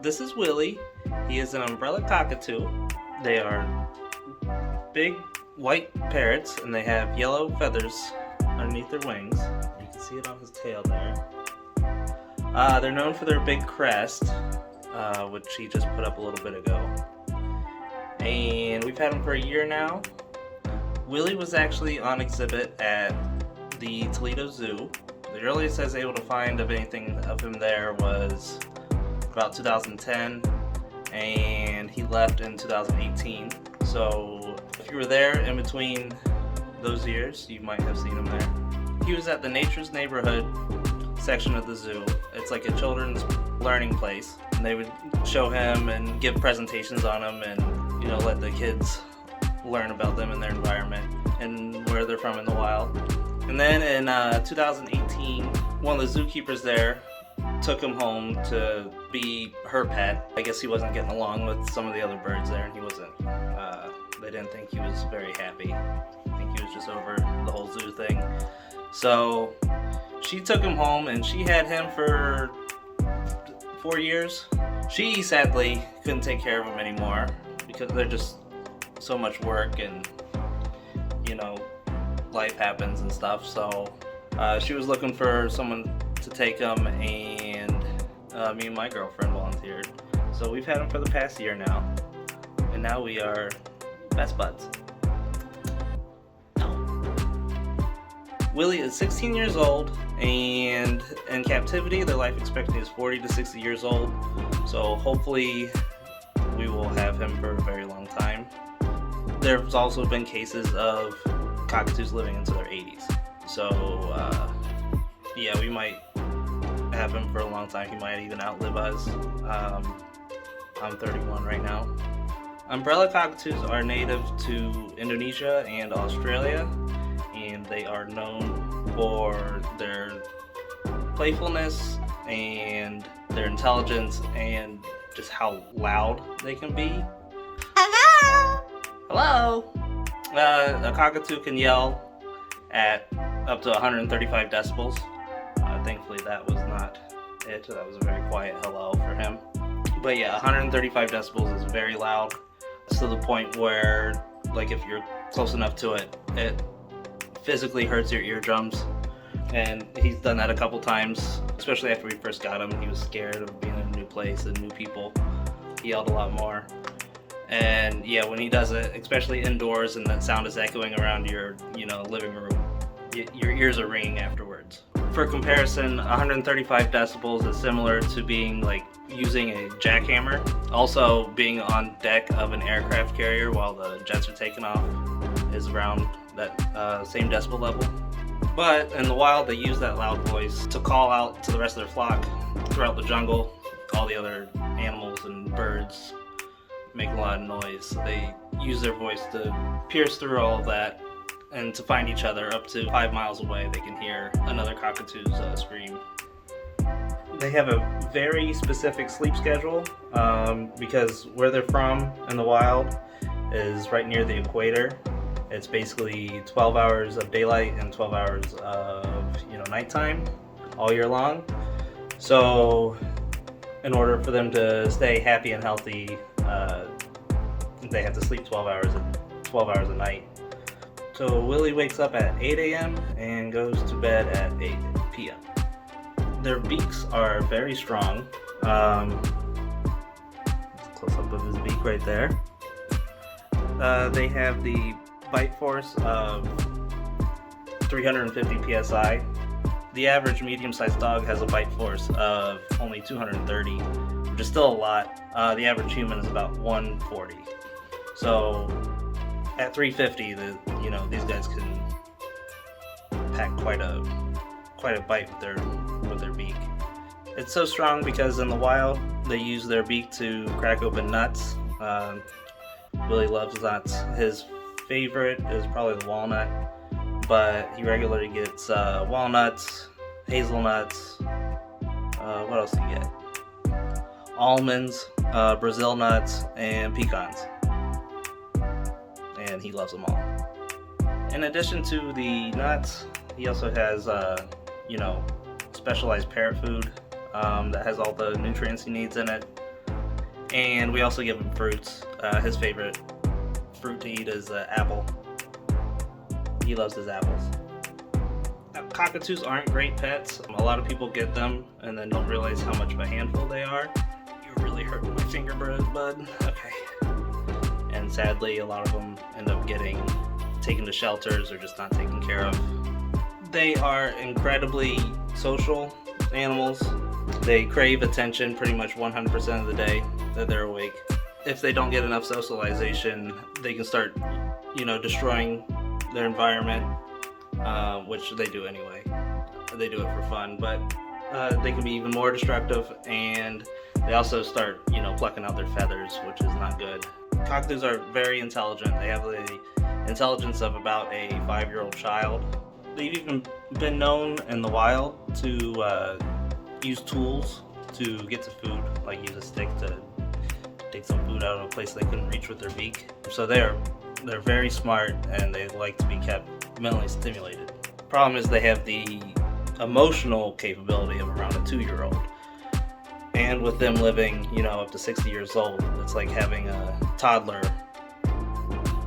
This is Willie. He is an umbrella cockatoo. They are big white parrots and they have yellow feathers underneath their wings. You can see it on his tail there. They're known for their big crest, which he just put up a little bit ago. And we've had him for a year now. Willie was actually on exhibit at the Toledo Zoo. The earliest I was able to find of anything of him there was about 2010, and he left in 2018. So if you were there in between those years, you might have seen him there. He was at the Nature's Neighborhood section of the zoo. It's like a children's learning place, and they would show him and give presentations on him and, you know, let the kids learn about them and their environment and where they're from in the wild. And then in 2018, one of the zookeepers there took him home to be her pet. I guess he wasn't getting along with some of the other birds there, and he wasn't, they didn't think he was very happy. I think he was just over the whole zoo thing. So she took him home and she had him for 4 years. She sadly couldn't take care of him anymore because they're just so much work and, you know, life happens and stuff. So she was looking for someone to take him, and me and my girlfriend volunteered. So we've had him for the past year now, and now we are best buds. Willie is 16 years old, and in captivity their life expectancy is 40 to 60 years old. So hopefully we will have him for a very long time. There's also been cases of cockatoos living into their 80s. So yeah, we might have him for a long time. He might even outlive us. I'm 31 right now. Umbrella cockatoos are native to Indonesia and Australia, and they are known for their playfulness and their intelligence and just how loud they can be. Hello! Hello! A cockatoo can yell at up to 135 decibels. Thankfully that was not it. That was a very quiet hello for him. But yeah, 135 decibels is very loud. It's to the point where, like, if you're close enough to it, it physically hurts your eardrums. And he's done that a couple times, especially after we first got him. He was scared of being in a new place and new people. He yelled a lot more. And yeah, when he does it, especially indoors and that sound is echoing around your, you know, living room, your ears are ringing afterwards. For comparison, 135 decibels is similar to being like using a jackhammer. Also, being on deck of an aircraft carrier while the jets are taking off is around that same decibel level. But in the wild, they use that loud voice to call out to the rest of their flock throughout the jungle. All the other animals and birds make a lot of noise. They use their voice to pierce through all of that and to find each other. Up to 5 miles away, they can hear another cockatoo's scream. They have a very specific sleep schedule because where they're from in the wild is right near the equator. It's basically 12 hours of daylight and 12 hours of, you know, nighttime all year long. So in order for them to stay happy and healthy, they have to sleep 12 hours a night. So Willie wakes up at 8 a.m. and goes to bed at 8 p.m. Their beaks are very strong. Close up of his beak right there. They have the bite force of 350 psi. The average medium-sized dog has a bite force of only 230, which is still a lot. The average human is about 140. So at 350, these guys can pack quite a bite with their beak. It's so strong because in the wild they use their beak to crack open nuts. Willie loves nuts. His favorite is probably the walnut, but he regularly gets walnuts, hazelnuts. What else do you get? Almonds, Brazil nuts, and pecans. And he loves them all. In addition to the nuts, he also has, specialized parrot food that has all the nutrients he needs in it. And we also give him fruits. His favorite fruit to eat is apple. He loves his apples. Cockatoos aren't great pets. A lot of people get them and then don't realize how much of a handful they are. You're really hurting my finger, bud. Okay. And sadly, a lot of them end up getting taken to shelters or just not taken care of. They are incredibly social animals. They crave attention pretty much 100% of the day that they're awake. If they don't get enough socialization, they can start, destroying their environment, which they do anyway. They do it for fun, but they can be even more destructive, and they also start, plucking out their feathers, which is not good. Cockatoos are very intelligent. They have the intelligence of about a 5-year-old child. They've even been known in the wild to use tools to get to food, like use a stick to take some food out of a place they couldn't reach with their beak. So they're very smart, and they like to be kept mentally stimulated. Problem is they have the emotional capability of around a 2-year-old. And with them living, up to 60 years old, it's like having a toddler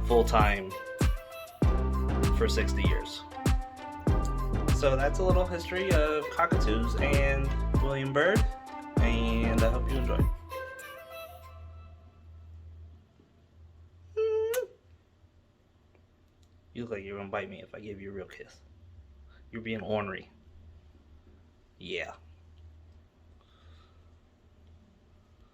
full-time for 60 years. So that's a little history of cockatoos and William Bird, and I hope you enjoy. You look like you're gonna bite me if I give you a real kiss. You're being ornery. Yeah.